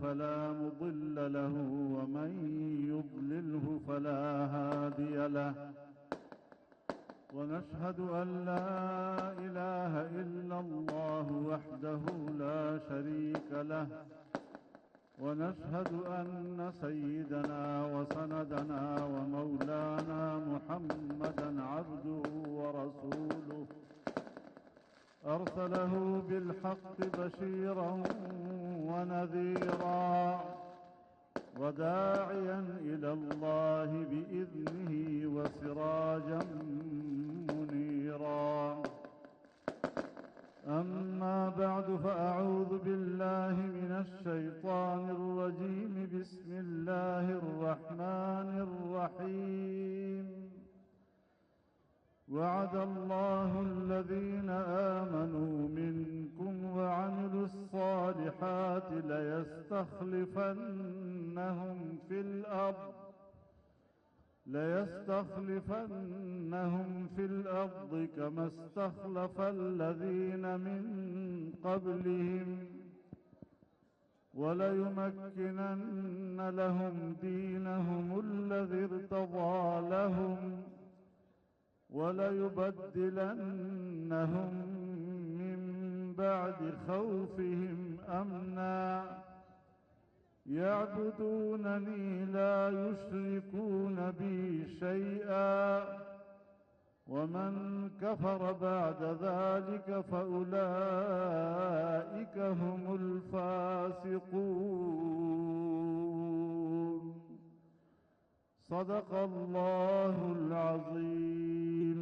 فلا مضل له ومن يضلله فلا هادي له ونشهد أن لا إله إلا الله وحده لا شريك له ونشهد أن سيدنا وسندنا ومولانا محمدًا عبده ورسوله أرسله بالحق بشيرًا ونذيرًا وداعيًا إلى الله بإذنه وسراجًا منيرًا أما بعد فأعوذ بالله من الشيطان الرجيم بسم الله الرحمن الرحيم وعد الله الذين آمنوا منكم وعملوا الصالحات ليستخلفنهم في الأرض كما استخلف الذين من قبلهم وليمكنن لهم دينهم الذي ارتضى لهم وليبدلنهم من بعد خوفهم أمنا يعبدونني لا يشركون بي شيئا ومن كفر بعد ذلك فأولئك هم الفاسقون صدق الله العظيم.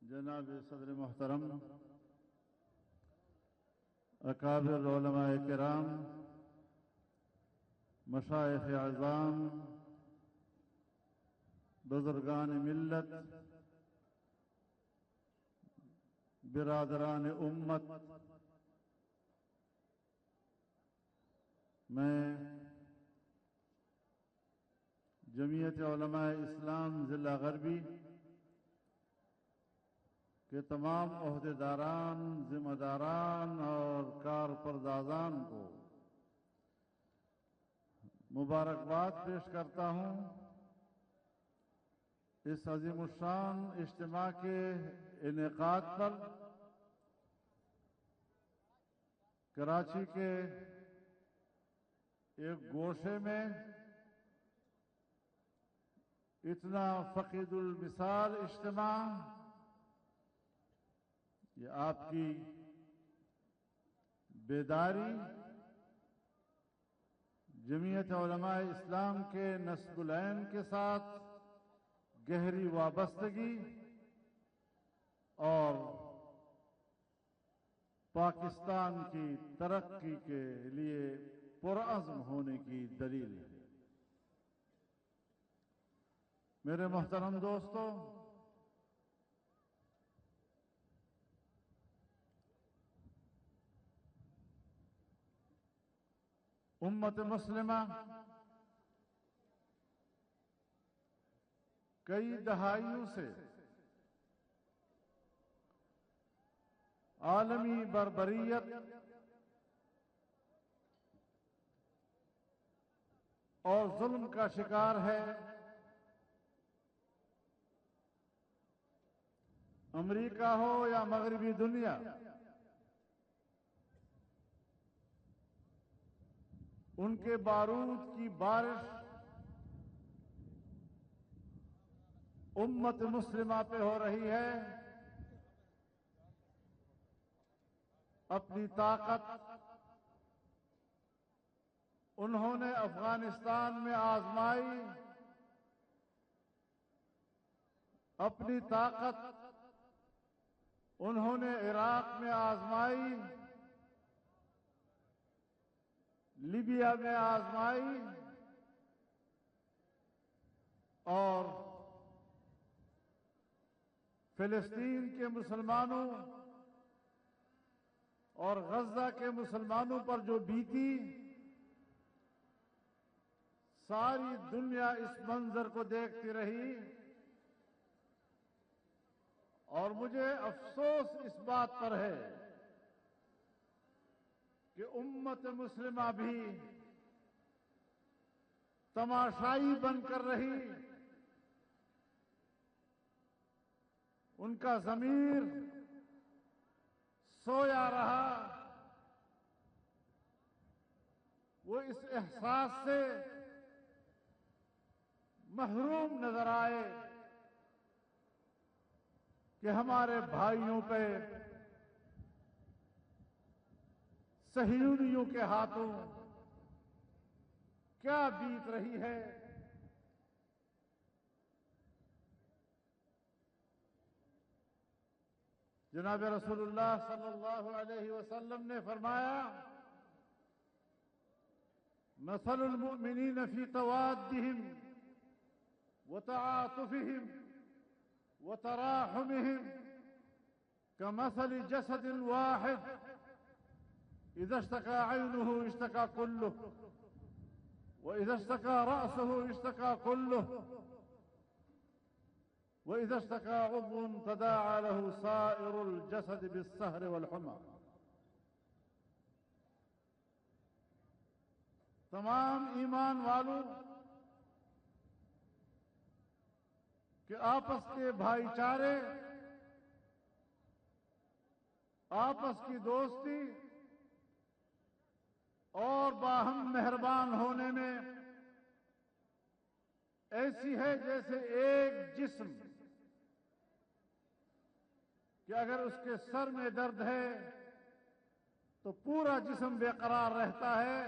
جناب صدر محترم، اکابر علماء کرام، مشائخ اعظام، بزرگان ملت، برادران امت، میں جمعیت علماء اسلام ضلع غربی کے تمام عہدیداران، ذمہ داران اور کارپردازان کو مبارکباد پیش کرتا ہوں اس عظیم الشان اجتماع کے انعقاد پر کراچی کے ایک گوشے میں اتنا فقید المثال اجتماع، یہ آپ کی بیداری، جمعیت علماء اسلام کے نسب العین کے ساتھ گہری وابستگی اور پاکستان کی ترقی کے لیے پرعزم ہونے کی دلیل ہے۔ میرے محترم دوستو، امت مسلمہ کئی دہائیوں سے عالمی بربریت اور ظلم کا شکار ہے۔ امریکہ ہو یا مغربی دنیا، ان کے بارود کی بارش امت مسلمہ پہ ہو رہی ہے۔ اپنی طاقت انہوں نے افغانستان میں آزمائی، اپنی طاقت انہوں نے عراق میں آزمائی، لیبیا میں آزمائی اور فلسطین کے مسلمانوں اور غزہ کے مسلمانوں پر جو بیتی، ساری دنیا اس منظر کو دیکھتی رہی اور مجھے افسوس اس بات پر ہے کہ امت مسلمہ بھی تماشائی بن کر رہی، ان کا ضمیر سویا رہا، وہ اس احساس سے محروم نظر آئے کہ ہمارے بھائیوں پہ صہیونیوں کے ہاتھوں کیا بیت رہی ہے۔ جناب رسول اللہ صلی اللہ علیہ وسلم نے فرمایا، مثل المؤمنین فی توادہم وتعاطفہم وتراحمہم کمثل جسد واحد اذا اشتكى عينه اشتكى كله واذا اشتكى رأسه اشتكى كله وإذا اشتكى عضو تداعى له سائر الجسد بالسهر والحمى۔ تمام ایمان والوں کہ آپس کے بھائی چارے، آپس کی دوستی اور باہم مہربان ہونے میں ایسی ہے جیسے ایک جسم کہ اگر اس کے سر میں درد ہے تو پورا جسم بے قرار رہتا ہے،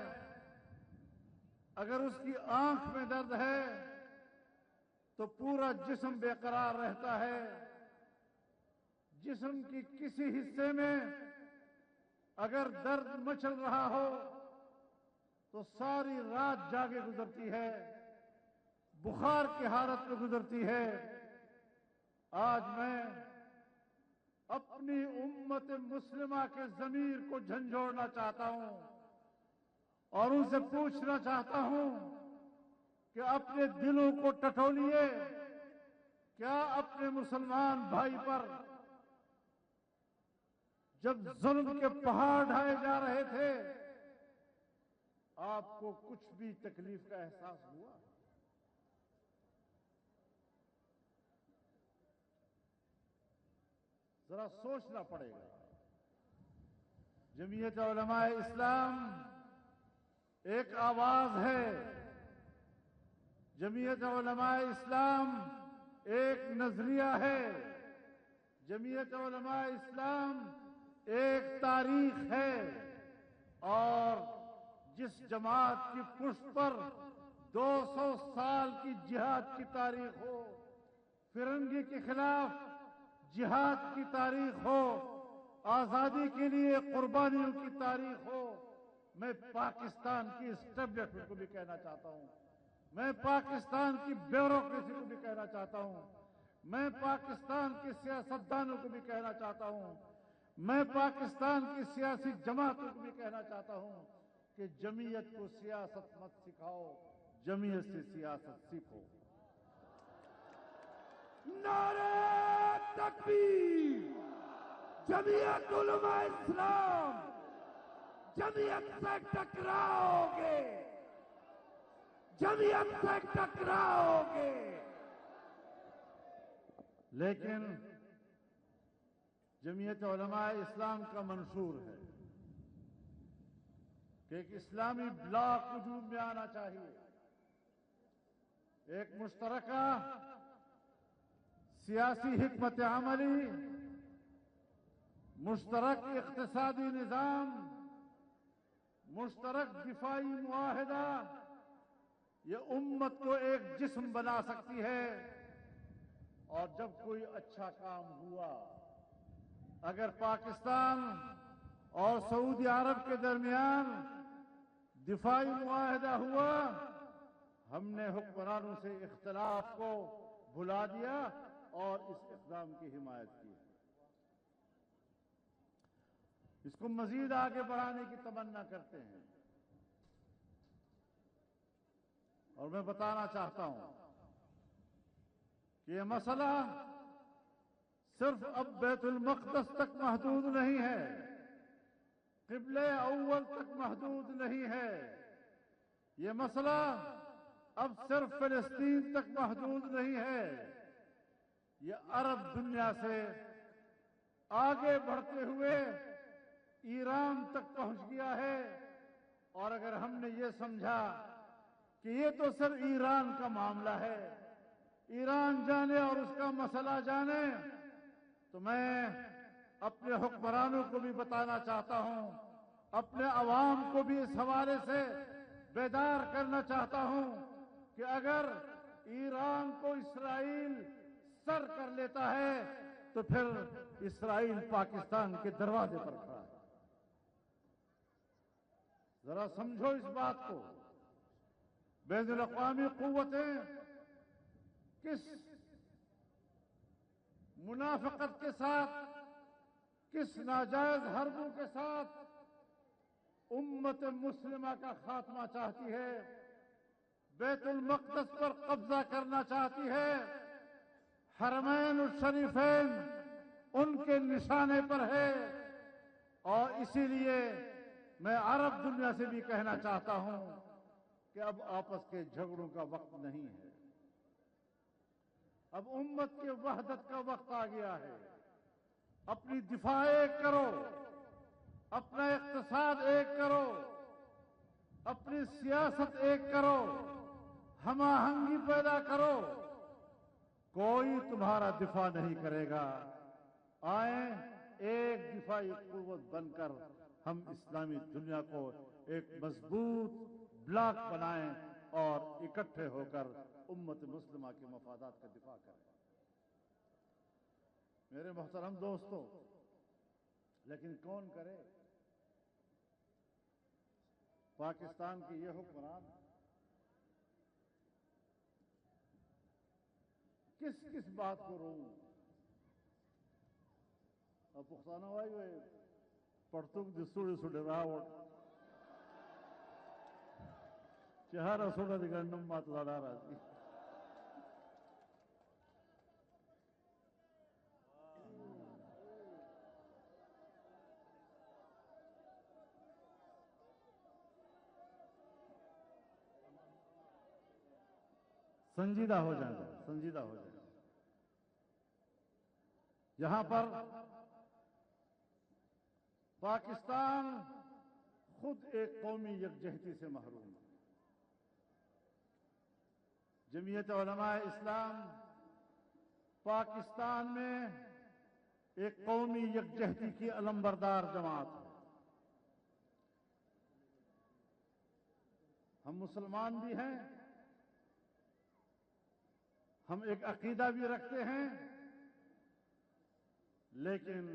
اگر اس کی آنکھ میں درد ہے تو پورا جسم بے قرار رہتا ہے۔ جسم کی کسی حصے میں اگر درد مچل رہا ہو تو ساری رات جاگے گزرتی ہے، بخار کی حالت میں گزرتی ہے۔ آج میں اپنی امت مسلمہ کے ضمیر کو جھنجھوڑنا چاہتا ہوں اور ان سے پوچھنا چاہتا ہوں کہ اپنے دلوں کو ٹٹولیے، کیا اپنے مسلمان بھائی پر جب ظلم کے پہاڑ ڈھائے جا رہے تھے آپ کو کچھ بھی تکلیف کا احساس ہوا؟ ذرا سوچنا پڑے گا۔ جمعیت علماء اسلام ایک آواز ہے، جمعیت علماء اسلام ایک نظریہ ہے، جمعیت علماء اسلام ایک تاریخ ہے، اور جس جماعت کی پشت پر 200 سال کی جہاد کی تاریخ ہو، فرنگی کے خلاف جہاد کی تاریخ ہو، آزادی کے لیے قربانیوں کی تاریخ ہو، میں پاکستان کی اسٹیبلشمنٹ کو بھی کہنا چاہتا ہوں، میں پاکستان کی بیوروکریسی کو بھی کہنا چاہتا ہوں، میں پاکستان کے سیاستدانوں کو بھی کہنا چاہتا ہوں، میں پاکستان کی سیاسی جماعتوں کو بھی کہنا چاہتا ہوں کہ جمعیت کو سیاست مت سکھاؤ، جمعیت سے سیاست سیکھو۔ نعرہ تکبیر! جمعیت علماء اسلام جمعیت سے ٹکراؤ گے، جمعیت سے ٹکراؤ گے۔ لیکن جمعیت علماء اسلام کا منشور ہے کہ ایک اسلامی بلاک وجود میں آنا چاہیے، ایک مشترکہ سیاسی حکمت عملی، مشترک اقتصادی نظام، مشترک دفاعی معاہدہ، یہ امت کو ایک جسم بنا سکتی ہے۔ اور جب کوئی اچھا کام ہوا، اگر پاکستان اور سعودی عرب کے درمیان دفاعی معاہدہ ہوا، ہم نے حکمرانوں سے اختلاف کو بھلا دیا اور اس اقدام کی حمایت کی۔ اس کو مزید آگے بڑھانے کی تمنا کرتے ہیں، اور میں بتانا چاہتا ہوں کہ یہ مسئلہ صرف اب بیت المقدس تک محدود نہیں ہے، قبلے اول تک محدود نہیں ہے. یہ مسئلہ اب صرف فلسطین تک محدود نہیں ہے. یہ عرب دنیا سے آگے بڑھتے ہوئے ایران تک پہنچ گیا ہے. اور اگر ہم نے یہ سمجھا کہ یہ تو صرف ایران کا معاملہ ہے، ایران جانے اور اس کا مسئلہ جانے، تو میں اپنے حکمرانوں کو بھی بتانا چاہتا ہوں، اپنے عوام کو بھی اس حوالے سے بیدار کرنا چاہتا ہوں کہ اگر ایران کو اسرائیل سر کر لیتا ہے تو پھر اسرائیل پاکستان کے دروازے پر کھڑا ہے. ذرا سمجھو اس بات کو. بین الاقوامی قوتیں کس منافقت کے ساتھ، کس ناجائز حربوں کے ساتھ امت مسلمہ کا خاتمہ چاہتی ہے، بیت المقدس پر قبضہ کرنا چاہتی ہے، حرمین الشریفین ان کے نشانے پر ہے. اور اسی لیے میں عرب دنیا سے بھی کہنا چاہتا ہوں کہ اب آپس کے جھگڑوں کا وقت نہیں ہے، اب امت کے وحدت کا وقت آ گیا ہے. اپنی دفاع ایک کرو، اپنا اقتصاد ایک کرو، اپنی سیاست ایک کرو، ہم آہنگی پیدا کرو. کوئی تمہارا دفاع نہیں کرے گا. آئیں ایک دفاعی قوت بن کر ہم اسلامی دنیا کو ایک مضبوط بلاک بنائیں اور اکٹھے ہو کر امت مسلمہ کے مفادات کا دفاع کریں. میرے محترم دوستو، لیکن کون کرے؟ پاکستان کے یہ حکمران کس کس بات کو روؤں؟ اور پختانہ وائی ہوئے پڑتوک دستوری سوڑے راوٹ چہارہ سوڑا دیگر نمات زیادہ راضی. سنجیدہ ہو جائیں، سنجیدہ ہو جائیں. یہاں پر پاکستان خود ایک قومی یکجہتی سے محروم ہے. جمعیت علماء اسلام پاکستان میں ایک قومی یکجہتی کی علمبردار جماعت ہے. ہم مسلمان بھی ہیں، ہم ایک عقیدہ بھی رکھتے ہیں، لیکن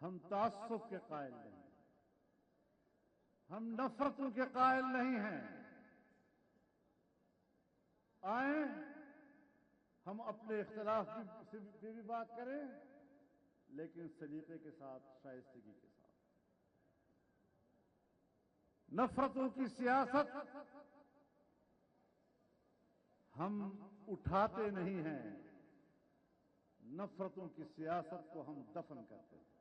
ہم تعصب کے قائل نہیں، ہم نفرتوں کے قائل نہیں ہیں. آئیں ہم اپنے اختلاف سے بھی بات کریں، لیکن سلیقے کے ساتھ، شائستگی کے ساتھ. نفرتوں کی سیاست ہم اٹھاتے نہیں ہیں، نفرتوں کی سیاست کو ہم دفن کرتے ہیں.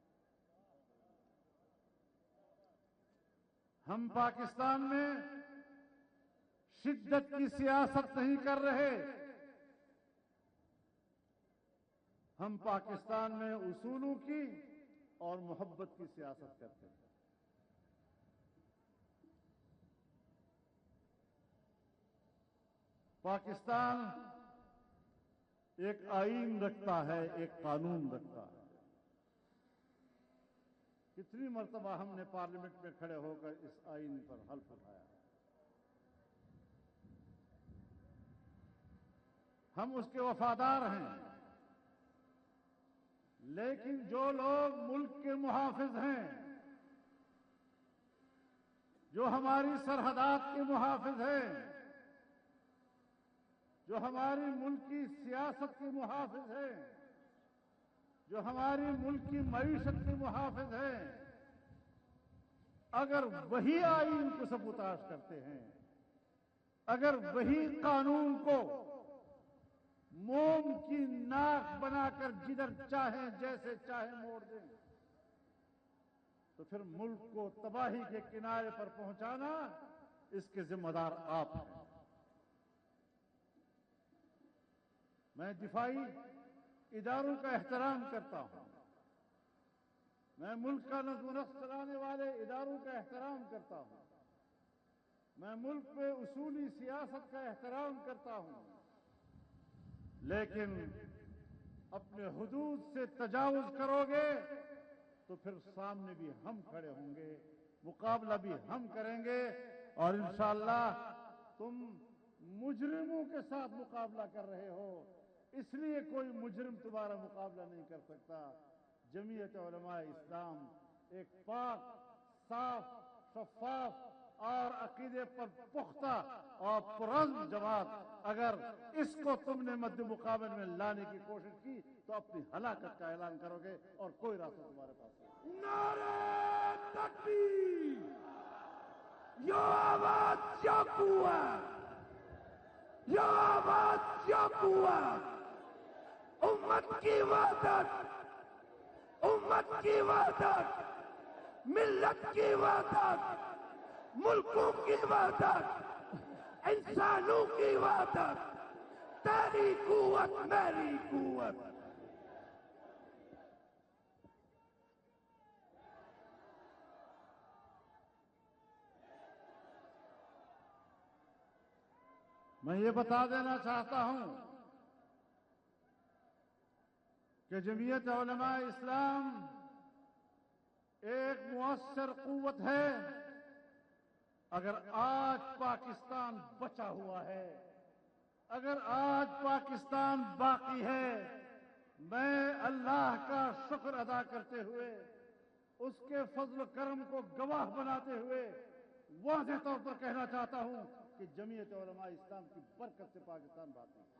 ہم پاکستان میں شدت کی سیاست نہیں کر رہے، ہم پاکستان میں اصولوں کی اور محبت کی سیاست کرتے ہیں. پاکستان ایک آئین رکھتا ہے، ایک قانون رکھتا ہے. کتنی مرتبہ ہم نے پارلیمنٹ میں کھڑے ہو کر اس آئین پر حلف اٹھایا. ہم اس کے وفادار ہیں، لیکن جو لوگ ملک کے محافظ ہیں، جو ہماری سرحدات کے محافظ ہیں، جو ہماری ملکی سیاست کے محافظ ہیں، جو ہماری ملک کی معیشت کے محافظ ہیں، اگر وہی آئین کو سبوتاژ کرتے ہیں، اگر وہی قانون کو موم کی ناک بنا کر جدھر چاہیں جیسے چاہیں موڑ دیں، تو پھر ملک کو تباہی کے کنارے پر پہنچانا اس کے ذمہ دار آپ ہیں۔ میں دفاعی اداروں کا احترام کرتا ہوں، میں ملک کا نظم و نسق چلانے والے اداروں کا احترام کرتا ہوں، میں ملک میں اصولی سیاست کا احترام کرتا ہوں، لیکن اپنے حدود سے تجاوز کرو گے تو پھر سامنے بھی ہم کھڑے ہوں گے، مقابلہ بھی ہم کریں گے، اور انشاءاللہ تم مجرموں کے ساتھ مقابلہ کر رہے ہو، اس لیے کوئی مجرم تمہارا مقابلہ نہیں کر سکتا۔ جمعیت علماء اسلام ایک پاک، صاف، شفاف اور عقیدے پر پختہ اور پرعزم جماعت، اگر اس کو تم نے مد مقابل میں لانے کی کوشش کی تو اپنی ہلاکت کا اعلان کرو گے اور کوئی راستہ تمہارے پاس نہیں۔ نعرہ تکبیر! یا آواز یا قوت! یا آواز یا قوت! امت کی وحدت، امت کی وحدت، ملت کی وحدت، ملکوں کی وحدت، انسانوں کی وحدت، تیری قوت میری قوت۔ میں یہ بتا دینا چاہتا ہوں کہ جمعیت علماء اسلام ایک مؤثر قوت ہے۔ اگر آج پاکستان بچا ہوا ہے، اگر آج پاکستان باقی ہے، میں اللہ کا شکر ادا کرتے ہوئے، اس کے فضل و کرم کو گواہ بناتے ہوئے واضح طور پر کہنا چاہتا ہوں کہ جمعیت علماء اسلام کی برکت سے پاکستان باقی ہے۔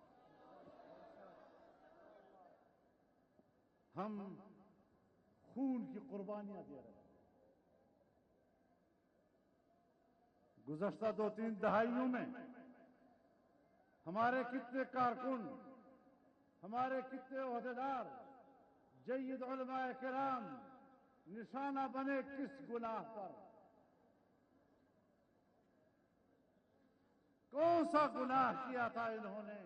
ہم خون کی قربانیاں دے رہے ہیں۔ گزشتہ 2-3 دہائیوں میں ہمارے کتنے کارکن، ہمارے کتنے عہدیدار، جید علماء کرام نشانہ بنے کس گناہ پر؟ کون سا گناہ کیا تھا انہوں نے؟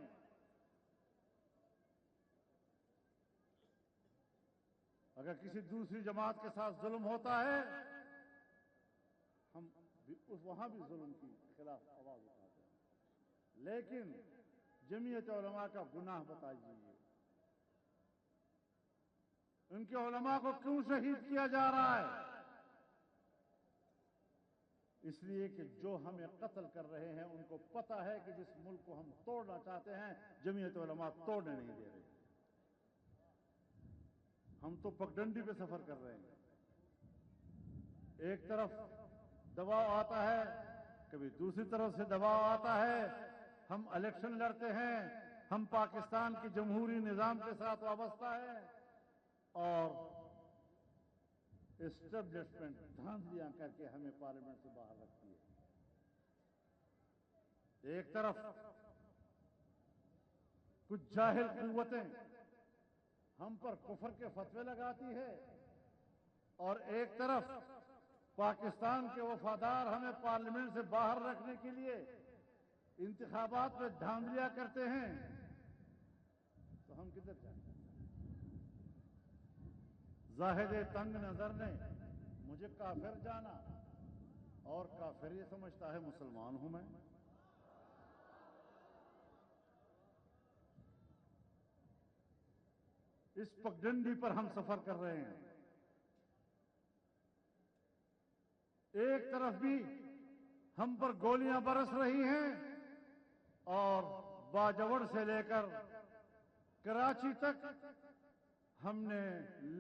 اگر کسی دوسری جماعت کے ساتھ ظلم ہوتا ہے، ہم وہاں بھی ظلم کی خلاف آواز اٹھاتے ہیں، لیکن جمعیت علماء کا گناہ بتائیے، ان کے علماء کو کیوں شہید کیا جا رہا ہے؟ اس لیے کہ جو ہمیں قتل کر رہے ہیں ان کو پتہ ہے کہ جس ملک کو ہم توڑنا چاہتے ہیں جمعیت علماء توڑنے نہیں دے رہے۔ ہم تو پگڈنڈی پہ سفر کر رہے ہیں، ایک طرف دباؤ آتا ہے، کبھی دوسری طرف سے دباؤ آتا ہے، ہم الیکشن لڑتے ہیں، ہم پاکستان کی جمہوری نظام کے ساتھ وابستہ ہیں، اور اسٹیبلشمنٹ دھاندلیاں کر کے ہمیں پارلیمنٹ سے باہر رکھتی ہے۔ ایک طرف کچھ جاہل قوتیں ہم پر کفر کے فتوے لگاتی ہے، اور ایک طرف پاکستان کے وفادار ہمیں پارلیمنٹ سے باہر رکھنے کے لیے انتخابات میں دھاندلیاں کرتے ہیں، تو ہم کدھر جائیں؟ زاہد تنگ نظر نے مجھے کافر جانا، اور کافر یہ سمجھتا ہے مسلمان ہوں میں۔ اس پگڈنڈی پر ہم سفر کر رہے ہیں۔ ایک طرف بھی ہم پر گولیاں برس رہی ہیں، اور باجوڑ سے لے کر کراچی تک ہم نے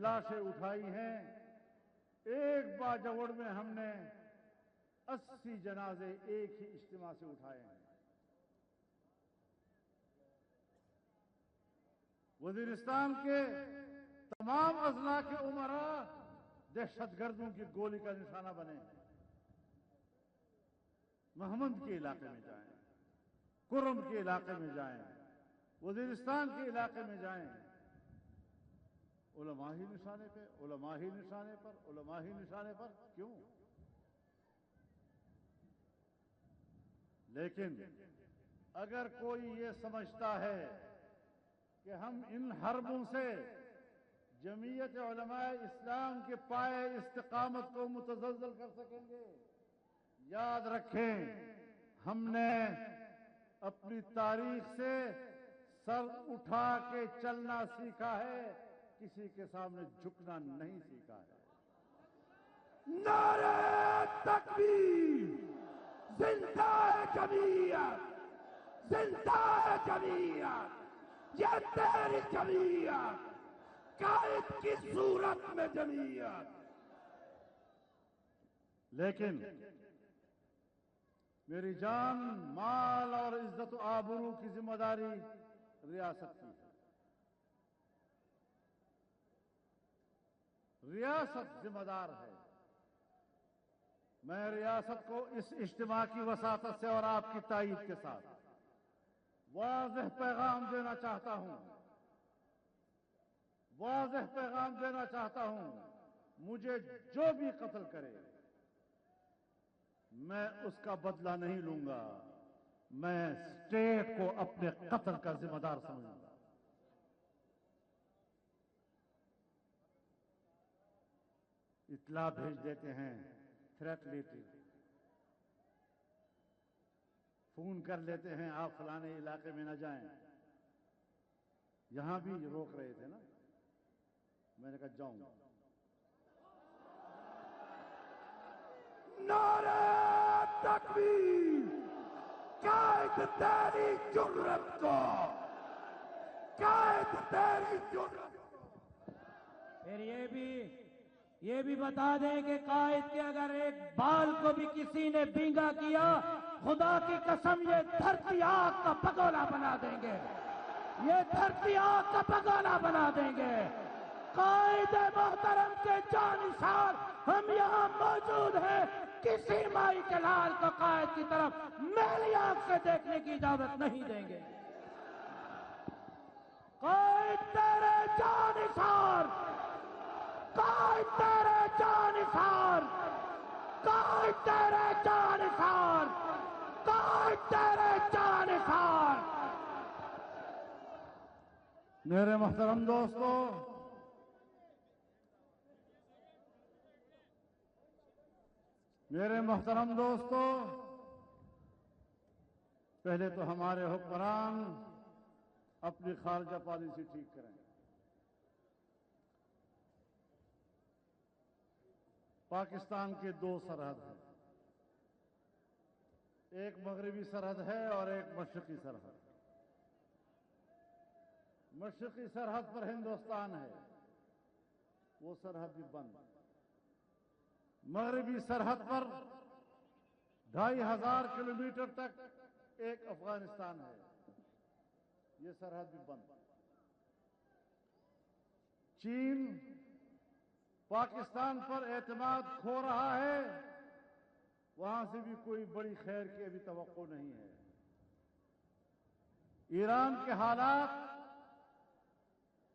لاشیں اٹھائی ہیں۔ ایک باجوڑ میں ہم نے 80 جنازے ایک ہی اجتماع سے اٹھائے ہیں۔ وزیرستان کے تمام اضلاع کے امراء دہشت گردوں کی گولی کا نشانہ بنے ہیں۔ محمد کے علاقے میں جائیں، کرم کے علاقے میں جائیں، وزیرستان کے علاقے میں جائیں، علماء ہی نشانے پہ، علماء ہی نشانے پر، علماء ہی نشانے پر، کیوں؟ لیکن اگر کوئی یہ سمجھتا ہے کہ ہم ان حربوں سے جمعیت علماء اسلام کے پائے استقامت کو متزلزل کر سکیں گے، یاد رکھیں ہم نے اپنی تاریخ سے سر اٹھا کے چلنا سیکھا ہے، کسی کے سامنے جھکنا نہیں سیکھا ہے۔ نعرہ تکبیر! زندہ ہے جمعیت! زندہ ہے جمعیت! یہ تیری جمعیت، قائد کی صورت میں جمعیت۔ لیکن میری جان، مال اور عزت و آبرو کی ذمہ داری ریاست کی ہے۔ ریاست ذمہ دار ہے۔ میں ریاست کو اس اجتماع کی وساطت سے اور آپ کی تائید کے ساتھ واضح پیغام دینا چاہتا ہوں، واضح پیغام دینا چاہتا ہوں، مجھے جو بھی قتل کرے میں اس کا بدلہ نہیں لوں گا، میں اسٹیٹ کو اپنے قتل کا ذمہ دار سمجھوں گا۔ اطلاع بھیج دیتے ہیں، تھریٹ لیتے ہیں، فون کر لیتے ہیں آپ فلانے علاقے میں نہ جائیں۔ یہاں بھی روک رہے تھے نا، میں نے کہا جاؤں گا۔ نعرہ تکبیر! قائد تیری جرت کو! قائد تیری جرت کو! پھر یہ بھی بتا دیں کہ قائد کے اگر ایک بال کو بھی کسی نے بینگا کیا، خدا کی قسم یہ دھرتی آگ کا پگولا بنا دیں گے، یہ دھرتی آگ کا پگولا بنا دیں گے۔ قائد محترم کے جانثار ہم یہاں موجود ہیں، کسی مائی کے لال کو قائد کی طرف میلی آنکھ سے دیکھنے کی اجازت نہیں دیں گے۔ قائد تیرے جانثار! قائد تیرے جانثار! قائد تیرے جانثار! قائد تیرے جانثار! میرے محترم دوستو، میرے محترم دوستو، پہلے تو ہمارے حکمران اپنی خارجہ پالیسی ٹھیک کریں۔ پاکستان کے دو سرحد ہیں، ایک مغربی سرحد ہے اور ایک مشرقی سرحد۔ مشرقی سرحد پر ہندوستان ہے، وہ سرحد بھی بند۔ مغربی سرحد پر 2500 کلومیٹر تک ایک افغانستان ہے، یہ سرحد بھی بند۔ چین پاکستان پر اعتماد کھو رہا ہے، وہاں سے بھی کوئی بڑی خیر کی ابھی توقع نہیں ہے۔ ایران کے حالات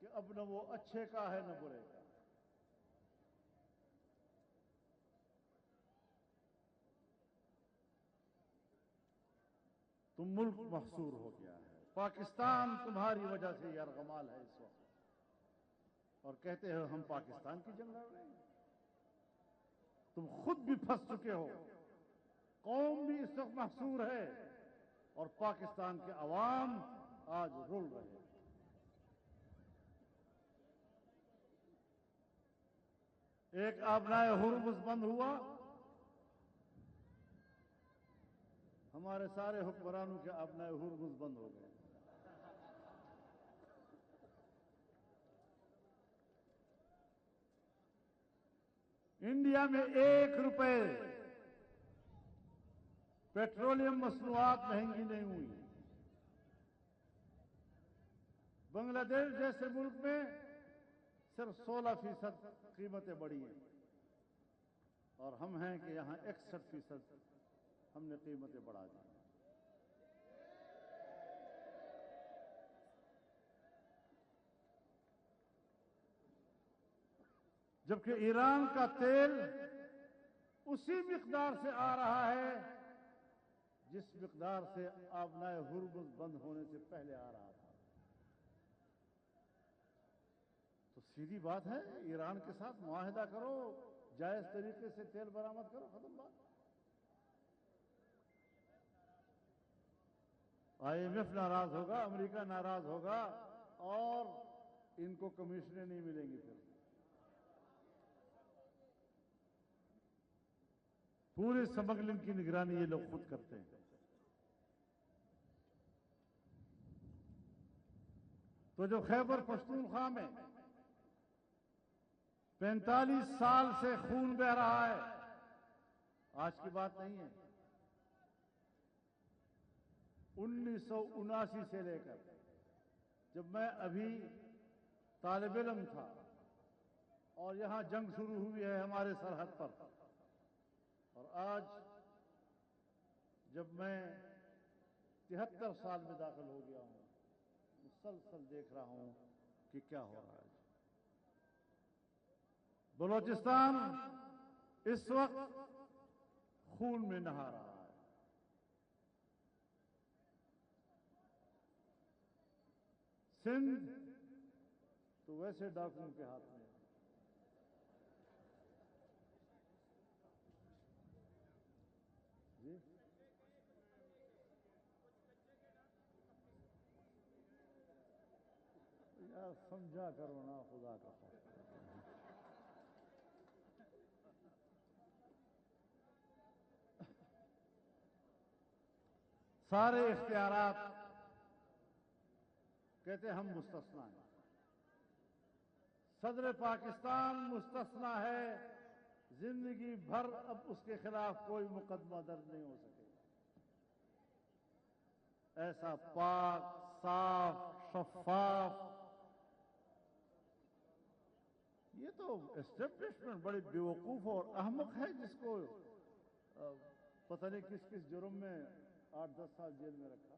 کہ اب نہ وہ اچھے کا ہے نہ برے کا۔ تم ملک محصور ہو گیا ہے، پاکستان تمہاری وجہ سے یرغمال ہے اس وقت، اور کہتے ہو ہم پاکستان کی جنگ لڑ رہے ہیں۔ تم خود بھی پھنس چکے ہو، قوم بھی اس وقت محصور ہے، اور پاکستان کے عوام آج رول رہے ہیں۔ ایک آبنائے ہرمز بند ہوا، ہمارے سارے حکمرانوں کے آبنائے ہرمز بند ہو گئے۔ انڈیا میں 1 روپے پیٹرولیم مصنوعات مہنگی نہیں ہوئی۔ بنگلہ دیش جیسے ملک میں صرف 16% قیمتیں بڑھی ہیں، اور ہم ہیں کہ یہاں 61% ہم نے قیمتیں بڑھا دی۔ جبکہ ایران کا تیل اسی مقدار سے آ رہا ہے جس مقدار سے آبنائے ہرمز بند ہونے سے پہلے آ رہا تھا. تو سیدھی بات ہے، ایران کے ساتھ معاہدہ کرو، جائز طریقے سے تیل برآمد کرو، ختم بات. IMF ناراض ہوگا، امریکہ ناراض ہوگا اور ان کو کمیشنیں نہیں ملیں گی. پھر پوری سمگلنگ کی نگرانی یہ لوگ خود کرتے ہیں. تو جو خیبر پختونخوا میں 45 سال سے خون بہ رہا ہے، آج کی بات نہیں ہے. 1979 سے لے کر جب میں ابھی طالب علم تھا اور یہاں جنگ شروع ہوئی ہے ہمارے سرحد پر، اور آج جب میں 73 سال میں داخل ہو گیا ہوں، مسلسل دیکھ رہا ہوں کہ کیا ہو رہا ہے. بلوچستان اس وقت خون میں نہا رہا ہے. سندھ تو ویسے ڈاکوؤں کے ہاتھ میں ہے. جی یار سمجھا کرو نا، خدا کا خوف. سارے اختیارات کہتے ہم مستثنا ہیں. صدر پاکستان مستثنا ہے، زندگی بھر اب اس کے خلاف کوئی مقدمہ درج نہیں ہو سکے. ایسا پاک، صاف، شفاف. یہ تو اسٹیبلشمنٹ بڑی بیوقوف اور احمق ہے جس کو پتہ نہیں کس کس جرم میں 8-10 سال جیل میں رکھا.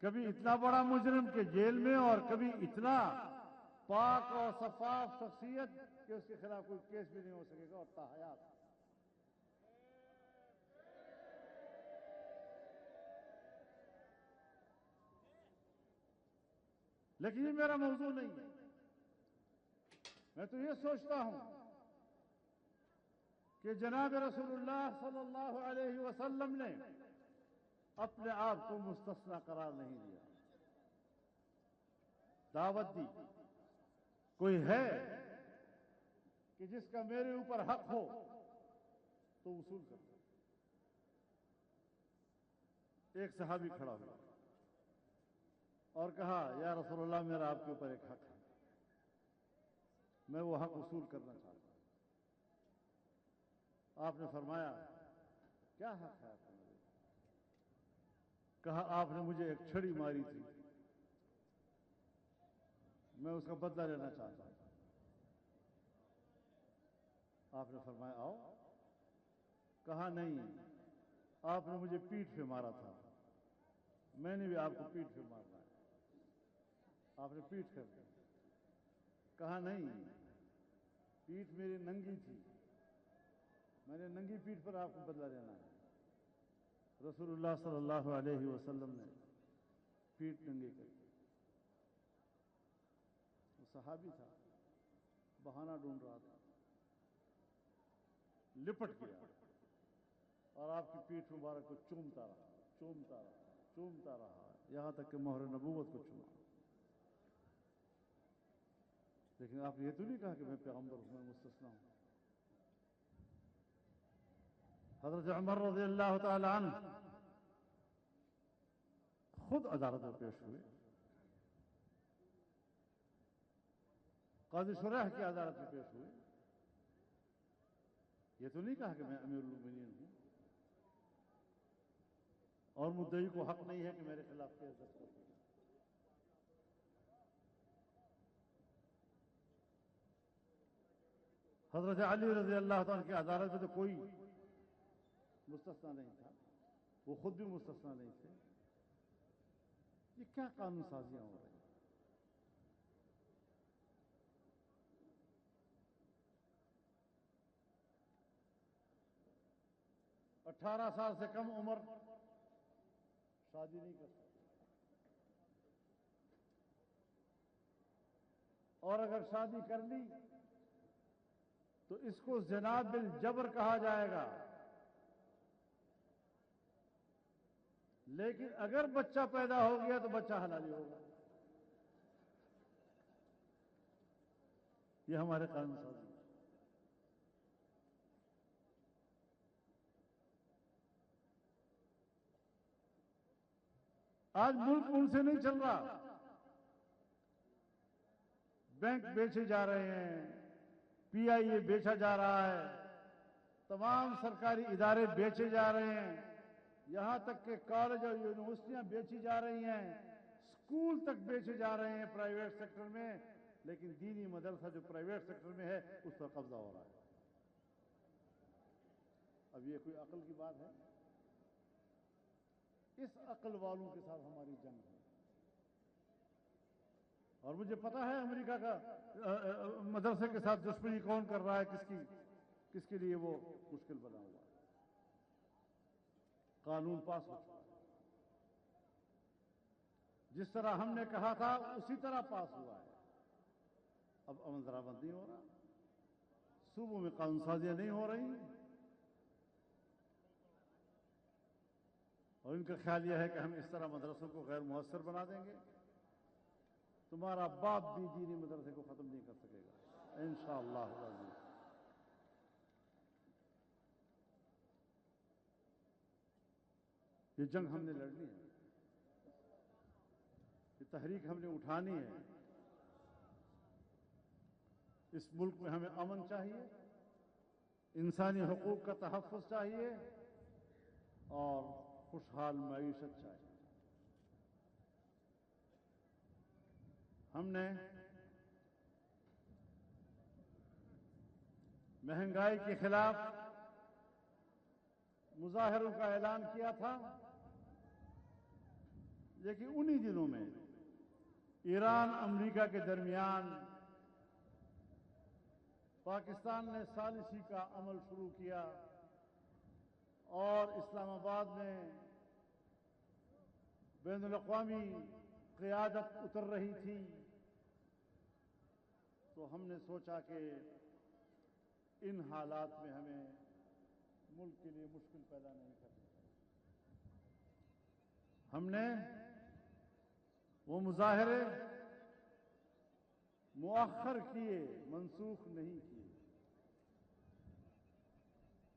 کبھی اتنا بڑا مجرم کہ جیل میں، اور کبھی اتنا پاک اور شفاف شخصیت کہ اس کے خلاف کوئی کیس بھی نہیں ہو سکے گا اور تاحیات. لیکن یہ میرا موضوع نہیں ہے. میں تو یہ سوچتا ہوں کہ جناب رسول اللہ صلی اللہ علیہ وسلم نے اپنے آپ کو مستثنا قرار نہیں دیا، دعوت دی. کوئی ہے کہ جس کا میرے اوپر حق ہو تو وصول کر. ایک صحابی کھڑا ہوا اور کہا یا رسول اللہ میرا آپ کے اوپر ایک حق ہے، میں وہ حق وصول کرنا چاہتا ہوں. آپ نے فرمایا کیا حق ہے آپ کا؟ کہا آپ نے مجھے ایک چھڑی ماری تھی، میں اس کا بدلہ لینا چاہتا ہوں. آپ نے فرمایا آؤ. کہا نہیں، آپ نے مجھے پیٹھ پہ مارا تھا، میں نے بھی آپ کو پیٹھ پہ مارنا ہے. آپ نے پیٹھ کر دی. کہا نہیں، پیٹھ میری ننگی تھی، میں نے ننگی پیٹھ پر آپ کو بدلہ لینا ہے. رسول اللہ صلی اللہ علیہ وسلم نے پیٹھ ننگی کر دی. وہ صحابی تھا، بہانہ ڈھونڈ رہا تھا، لپٹ گیا اور آپ کی پیٹھ مبارک کو چومتا رہا، چومتا رہا، چومتا رہا، یہاں تک کہ مہر نبوت کو چوما. لیکن آپ نے یہ تو نہیں کہا کہ میں پیغمبر ہوں، میں مستثنا ہوں. حضرت عمر رضی اللہ تعالی عنہ خود عدالت میں پیش ہوئے، قاضی شریح کی عدالت میں پیش ہوئے. یہ تو نہیں کہا کہ میں امیر المومنین ہوں اور مدعی کو حق نہیں ہے کہ میرے خلاف کیس درج کر سکے. حضرت علی رضی اللہ تعالیٰ کی عدالت میں تو کوئی مستثنا نہیں تھا، وہ خود بھی مستثنا نہیں تھے. یہ کیا قانون سازیاں ہو رہی ہیں؟ 18 سال سے کم عمر شادی نہیں کر سکتے، اور اگر شادی کر لی تو اس کو زنا بالجبر کہا جائے گا، لیکن اگر بچہ پیدا ہو گیا تو بچہ حلالی ہوگا۔ یہ ہمارے قانون سازی ہے۔ آج ملک ان سے نہیں چل رہا، بینک بیچے جا رہے ہیں، پی آئی اے بیچا جا رہا ہے، تمام سرکاری ادارے بیچے جا رہے ہیں، یہاں تک کہ کالج اور یونیورسٹیاں بیچی جا رہی ہیں، اسکول تک بیچے جا رہے ہیں پرائیویٹ سیکٹر میں، لیکن دینی مدرسہ جو پرائیویٹ سیکٹر میں ہے اس پر قبضہ ہو رہا ہے۔ اب یہ کوئی عقل کی بات ہے؟ اس عقل والوں کے ساتھ ہماری جنگ ہے، اور مجھے پتا ہے امریکہ کا مدرسے کے ساتھ دشمنی کون کر رہا ہے، کس کے لیے وہ مشکل بنا ہوا ہے۔ قانون پاس ہو چکا ہے، جس طرح ہم نے کہا تھا اسی طرح پاس ہوا ہے۔ اب امن ذرا بند نہیں ہو رہا، صوبوں میں قانون سازیاں نہیں ہو رہی، اور ان کا خیال یہ ہے کہ ہم اس طرح مدرسوں کو غیر مؤثر بنا دیں گے، تمہارا باپ بھی دینی مدرسے کو ختم نہیں کر سکے گا انشاءاللہ العزیز۔ یہ جنگ ہم نے لڑنی ہے، یہ تحریک ہم نے اٹھانی ہے۔ اس ملک میں ہمیں امن چاہیے، انسانی حقوق کا تحفظ چاہیے، اور خوشحال معیشت چاہیے۔ ہم نے مہنگائی کے خلاف مظاہروں کا اعلان کیا تھا، لیکن انہی دنوں میں ایران امریکہ کے درمیان پاکستان نے ثالثی کا عمل شروع کیا، اور اسلام آباد میں بین الاقوامی قیادت اتر رہی تھی، تو ہم نے سوچا کہ ان حالات میں ہمیں ملک کے لیے مشکل پیدا نہیں کرنی چاہیے۔ ہم نے وہ مظاہرے مؤخر کیے، منسوخ نہیں کیے،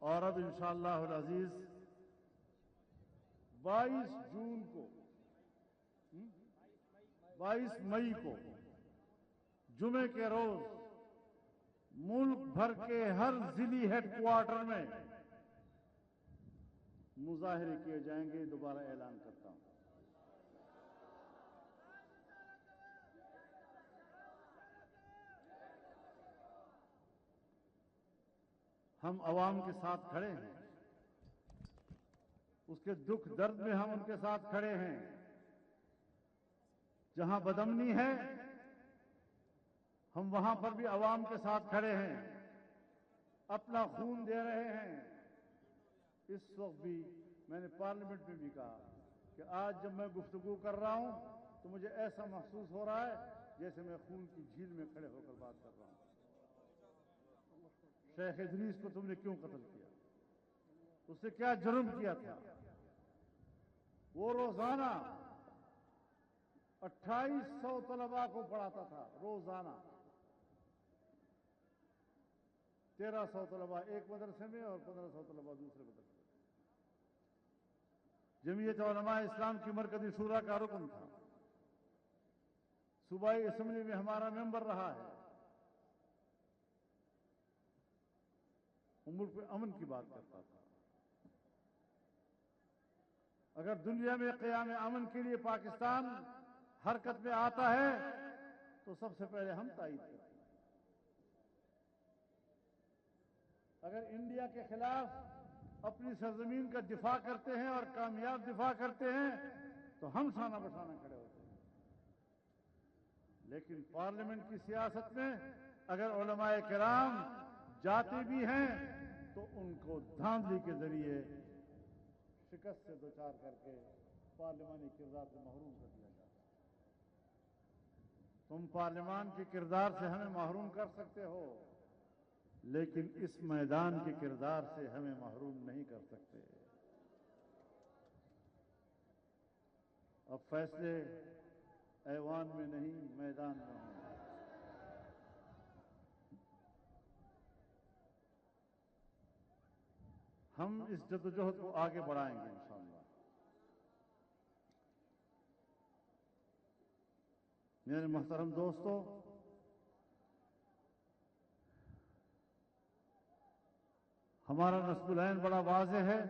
اور اب انشاءاللہ العزیز 22 مئی کو جمعے کے روز ملک بھر کے ہر ضلعی ہیڈ کوارٹر میں مظاہرے کیے جائیں گے، دوبارہ اعلان کرتا ہوں۔ ہم عوام کے ساتھ کھڑے ہیں، اس کے دکھ درد میں ہم ان کے ساتھ کھڑے ہیں۔ جہاں بدامنی ہے ہم وہاں پر بھی عوام کے ساتھ کھڑے ہیں، اپنا خون دے رہے ہیں۔ اس وقت بھی میں نے پارلیمنٹ میں بھی کہا کہ آج جب میں گفتگو کر رہا ہوں تو مجھے ایسا محسوس ہو رہا ہے جیسے میں خون کی جھیل میں کھڑے ہو کر بات کر رہا ہوں۔ شیخ ادریس کو تم نے کیوں قتل کیا؟ اس نے کیا جرم کیا تھا؟ وہ روزانہ 2800 طلباء کو پڑھاتا تھا، روزانہ 1300 طلباء ایک مدرسے میں اور 1500 طلباء دوسرے مدرسے میں۔ جمعیت علماء اسلام کی مرکزی شورا کا رکن تھا، صوبائی اسمبلی میں ہمارا ممبر رہا ہے۔ وہ ملک میں امن کی بات کرتا تھا۔ اگر دنیا میں قیام امن کے لیے پاکستان حرکت میں آتا ہے تو سب سے پہلے ہم تائید کرتے ہیں۔ اگر انڈیا کے خلاف اپنی سرزمین کا دفاع کرتے ہیں اور کامیاب دفاع کرتے ہیں تو ہم شانہ بشانہ کھڑے ہوتے ہیں. لیکن پارلیمنٹ کی سیاست میں اگر علماء کرام جاتے بھی ہیں تو ان کو دھاندلی کے ذریعے شکست سے دوچار کر کے پارلیمانی کردار سے محروم کر دیا جاتا ہے. تم پارلیمان کے کردار سے ہمیں محروم کر سکتے ہو لیکن اس میدان کے کردار سے ہمیں محروم نہیں کر سکتے. اب فیصلے ایوان میں نہیں میدان میں ہوں. ہم اس جدوجہد کو آگے بڑھائیں گے انشاءاللہ. میرے محترم دوستو، ہمارا نصب العین بڑا واضح ہے.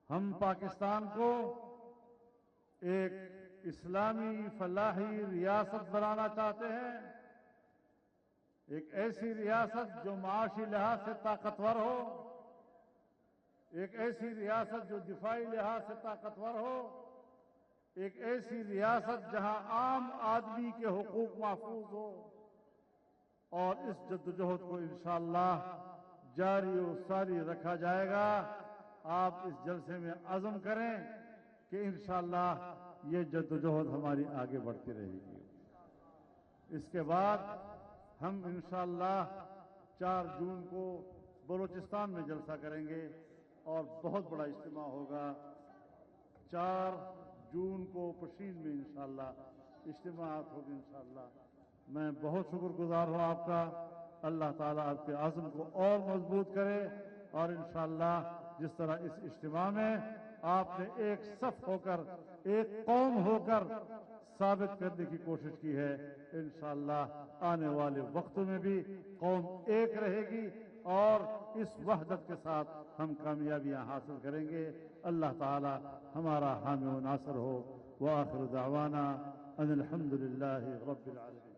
ہم پاکستان کو ایک اسلامی فلاحی ریاست بنانا چاہتے ہیں. ایک ایسی ریاست جو معاشی لحاظ سے طاقتور ہو، ایک ایسی ریاست جو دفاعی لحاظ سے طاقتور ہو، ایک ایسی ریاست جہاں عام آدمی کے حقوق محفوظ ہو. اور اس جدوجہد کو انشاءاللہ جاری و ساری رکھا جائے گا. آپ اس جلسے میں عزم کریں کہ انشاءاللہ یہ جدوجہد ہماری آگے بڑھتی رہے گی. اس کے بعد ہم انشاءاللہ 4 جون کو بلوچستان میں جلسہ کریں گے اور بہت بڑا اجتماع ہوگا. 4 جون کو پشین میں انشاءاللہ اجتماعات ہوگی انشاءاللہ. میں بہت شکر گزار ہوں آپ کا. اللہ تعالیٰ آپ کے عزم کو اور مضبوط کرے اور انشاءاللہ جس طرح اس اجتماع میں آپ نے ایک صف ہو کر، ایک قوم ہو کر ثابت کرنے کی کوشش کی ہے، انشاءاللہ آنے والے وقتوں میں بھی قوم ایک رہے گی اور اس وحدت کے ساتھ ہم کامیابیاں حاصل کریں گے. اللہ تعالی ہمارا حامی و ناصر ہو. وآخر دعوانا ان الحمد للہ رب العالمین.